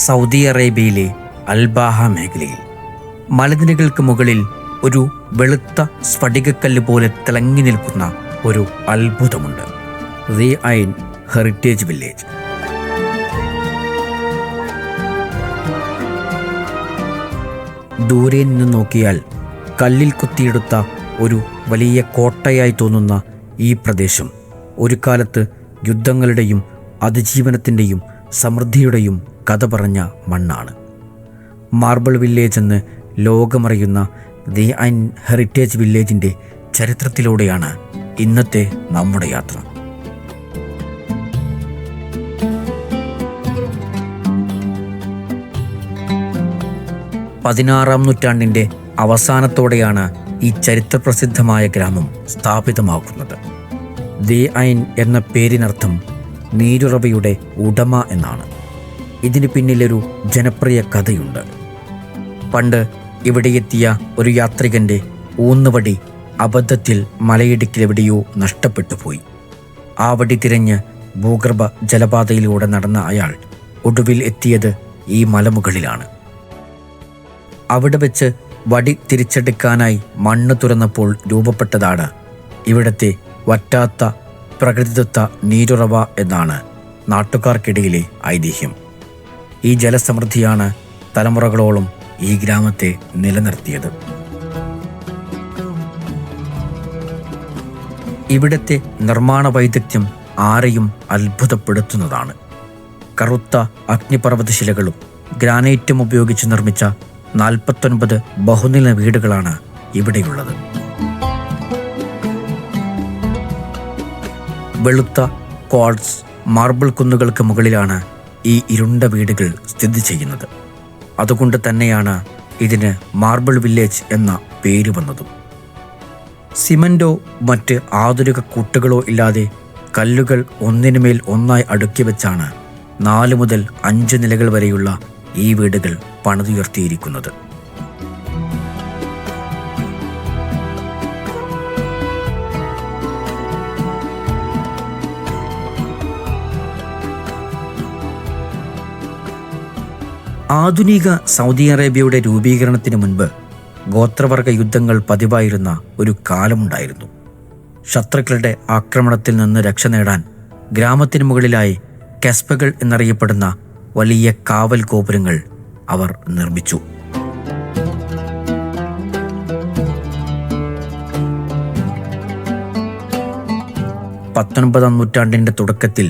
Saudi അറേബ്യയിലെ Al Baha മേഖലയിൽ മലനിരകൾക്ക് മുകളിൽ ഒരു വെളുത്ത സ്ഫടികക്കല്ല് പോലെ തിളങ്ങി നിൽക്കുന്ന ഒരു അത്ഭുതമുണ്ട്. The Ain heritage village. ദൂരെ നിന്ന് നോക്കിയാൽ കല്ലിൽ കൊത്തിയെടുത്ത ഒരു വലിയ കോട്ടയായി തോന്നുന്ന ഈ പ്രദേശം ഒരു കാലത്ത് യുദ്ധങ്ങളുടെയും അതിജീവനത്തിൻ്റെയും സമൃദ്ധിയുടെയും കഥ പറഞ്ഞ മണ്ണാണ്. മാർബിൾ വില്ലേജ് എന്ന് ലോകമറിയുന്ന ദി ഐൻ ഹെറിറ്റേജ് വില്ലേജിൻ്റെ ചരിത്രത്തിലൂടെയാണ് ഇന്നത്തെ നമ്മുടെ യാത്ര. പതിനാറാം നൂറ്റാണ്ടിൻ്റെ അവസാനത്തോടെയാണ് ഈ ചരിത്രപ്രസിദ്ധമായ ഗ്രാമം സ്ഥാപിതമാക്കുന്നത്. ദി ഐൻ എന്ന പേരിനർത്ഥം നീരുറവയുടെ ഉടമ എന്നാണ്. ഇതിന് പിന്നിലൊരു ജനപ്രിയ കഥയുണ്ട്. പണ്ട് ഇവിടെയെത്തിയ ഒരു യാത്രികൻ്റെ ഊന്നുവടി അബദ്ധത്തിൽ മലയിടുക്കിലെവിടെയോ നഷ്ടപ്പെട്ടു പോയി. ആ വടി തിരഞ്ഞ് ഭൂഗർഭ ജലപാതയിലൂടെ നടന്ന അയാൾ ഒടുവിൽ എത്തിയത് ഈ മലമുകളിലാണ്. അവിടെ വെച്ച് വടി തിരിച്ചെടുക്കാനായി മണ്ണ് തുറന്നപ്പോൾ രൂപപ്പെട്ടതാണ് ഇവിടത്തെ വറ്റാത്ത പ്രകൃതിദത്ത നീരുറവ എന്നാണ് നാട്ടുകാർക്കിടയിലെ ഐതിഹ്യം. ഈ ജലസമൃദ്ധിയാണ് തലമുറകളോളം ഈ ഗ്രാമത്തെ നിലനിർത്തിയത്. ഇവിടത്തെ നിർമ്മാണ വൈദഗ്ധ്യം ആരെയും അത്ഭുതപ്പെടുത്തുന്നതാണ്. കറുത്ത അഗ്നിപർവ്വതശിലകളും ഗ്രാനൈറ്റും ഉപയോഗിച്ച് നിർമ്മിച്ച 49 ബഹുനില വീടുകളാണ് ഇവിടെയുള്ളത്. വെളുത്ത ക്വാർട്സ് മാർബിൾ കുന്നുകൾക്ക് മുകളിലാണ് ഈ ഇരുണ്ട വീടുകൾ സ്ഥിതി ചെയ്യുന്നത്. അതുകൊണ്ട് തന്നെയാണ് ഇതിന് മാർബിൾ വില്ലേജ് എന്ന പേര് വന്നതും. സിമൻറ്റോ മറ്റ് ആധുനിക കൂട്ടുകളോ ഇല്ലാതെ കല്ലുകൾ ഒന്നിനുമേൽ ഒന്നായി അടുക്കി വെച്ചാണ് 4 മുതൽ 5 നിലകൾ വരെയുള്ള ഈ വീടുകൾ പണിതുയർത്തിയിരിക്കുന്നത്. ആധുനിക സൗദി അറേബ്യയുടെ രൂപീകരണത്തിന് മുൻപ് ഗോത്രവർഗ യുദ്ധങ്ങൾ പതിവായിരുന്ന ഒരു കാലമുണ്ടായിരുന്നു. ശത്രുക്കളുടെ ആക്രമണത്തിൽ നിന്ന് രക്ഷ നേടാൻ ഗ്രാമത്തിന് മുകളിലായി കെസ്ബകൾ എന്നറിയപ്പെടുന്ന വലിയ കാവൽ ഗോപുരങ്ങൾ അവർ നിർമ്മിച്ചു. പത്തൊൻപതാം നൂറ്റാണ്ടിൻ്റെ തുടക്കത്തിൽ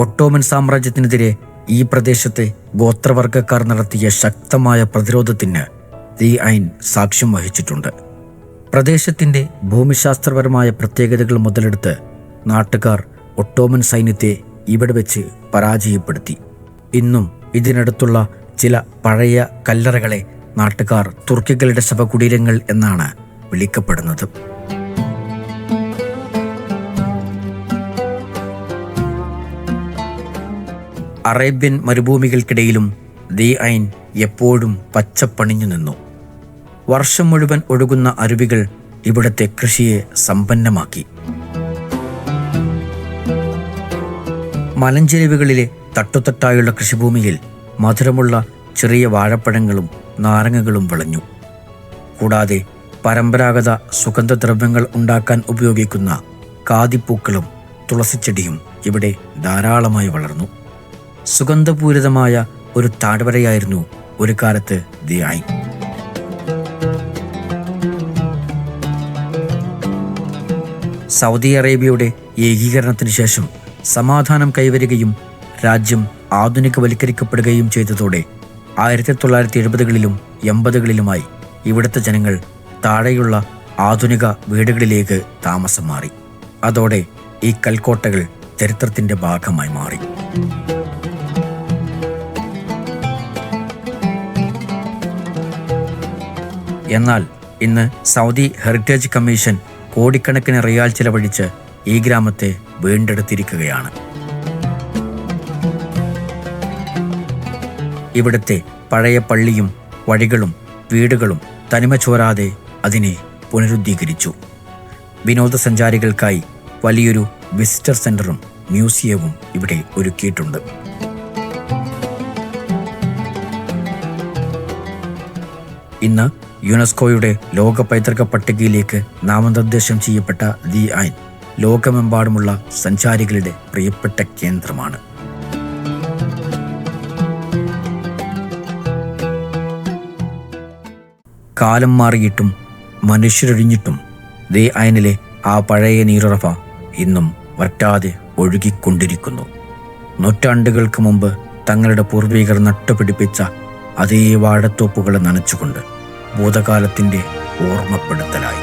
ഒട്ടോമൻ സാമ്രാജ്യത്തിനെതിരെ ഈ പ്രദേശത്തെ ഗോത്രവർഗക്കാർ നടത്തിയ ശക്തമായ പ്രതിരോധത്തിന് ദി ഐൻ സാക്ഷ്യം വഹിച്ചിട്ടുണ്ട്. പ്രദേശത്തിൻ്റെ ഭൂമിശാസ്ത്രപരമായ പ്രത്യേകതകൾ മുതലെടുത്ത് നാട്ടുകാർ ഒട്ടോമൻ സൈന്യത്തെ ഇവിടെ വെച്ച് പരാജയപ്പെടുത്തി. ഇന്നും ഇതിനടുത്തുള്ള ചില പഴയ കല്ലറകളെ നാട്ടുകാർ തുർക്കികളുടെ ശവകുടീരങ്ങൾ എന്നാണ് വിളിക്കപ്പെടുന്നത്. അറേബ്യൻ മരുഭൂമികൾക്കിടയിലും ദി ഐൻ എപ്പോഴും പച്ചപ്പണിഞ്ഞു നിന്നു. വർഷം മുഴുവൻ ഒഴുകുന്ന അരുവികൾ ഇവിടുത്തെ കൃഷിയെ സമ്പന്നമാക്കി. മലഞ്ചെരിവുകളിലെ തട്ടുതട്ടായുള്ള കൃഷിഭൂമിയിൽ മധുരമുള്ള ചെറിയ വാഴപ്പഴങ്ങളും നാരങ്ങകളും വിളഞ്ഞു. കൂടാതെ പരമ്പരാഗത സുഗന്ധദ്രവ്യങ്ങൾ ഉണ്ടാക്കാൻ ഉപയോഗിക്കുന്ന കാതിപ്പൂക്കളും തുളസിച്ചെടിയും ഇവിടെ ധാരാളമായി വളർന്നു. സുഗന്ധപൂരിതമായ ഒരു താഴ്വരയായിരുന്നു ഒരു കാലത്ത് ദി ഐൻ. സൗദി അറേബ്യയുടെ ഏകീകരണത്തിന് ശേഷം സമാധാനം കൈവരുകയും രാജ്യം ആധുനികവൽക്കരിക്കപ്പെടുകയും ചെയ്തതോടെ 1970കളിലും 80കളിലുമായി ഇവിടുത്തെ ജനങ്ങൾ താഴെയുള്ള ആധുനിക വീടുകളിലേക്ക് താമസം മാറി. അതോടെ ഈ കൽക്കോട്ടകൾ ചരിത്രത്തിൻ്റെ ഭാഗമായി മാറി. എന്നാൽ ഇന്ന് സൗദി ഹെറിറ്റേജ് കമ്മീഷൻ കോടിക്കണക്കിന് റിയാൽ ചിലവഴിച്ച് ഈ ഗ്രാമത്തെ വീണ്ടെടുത്തിരിക്കുകയാണ്. ഇവിടുത്തെ പഴയ പള്ളിയും വഴികളും വീടുകളും തനിമ ചോരാതെ അതിനെ പുനരുദ്ധീകരിച്ചു. വിനോദസഞ്ചാരികൾക്കായി വലിയൊരു വിസിറ്റർ സെൻ്ററും മ്യൂസിയവും ഇവിടെ ഒരുക്കിയിട്ടുണ്ട്. ഇന്ന് യുനെസ്കോയുടെ ലോക പൈതൃക പട്ടികയിലേക്ക് നാമനിർദ്ദേശം ചെയ്യപ്പെട്ട ദി ഐൻ ലോകമെമ്പാടുമുള്ള സഞ്ചാരികളുടെ പ്രിയപ്പെട്ട കേന്ദ്രമാണ്. കാലം മാറിയിട്ടും മനുഷ്യരൊഴിഞ്ഞിട്ടും ദി ഐനിലെ ആ പഴയ നീരുറവ ഇന്നും വറ്റാതെ ഒഴുകിക്കൊണ്ടിരിക്കുന്നു. നൂറ്റാണ്ടുകൾക്ക് മുമ്പ് തങ്ങളുടെ പൂർവികർ നട്ടുപിടിപ്പിച്ച അതേ വാഴത്തോപ്പുകളെ നനച്ചുകൊണ്ട് ഭൂതകാലത്തിൻ്റെ ഓർമ്മപ്പെടുത്തലായി.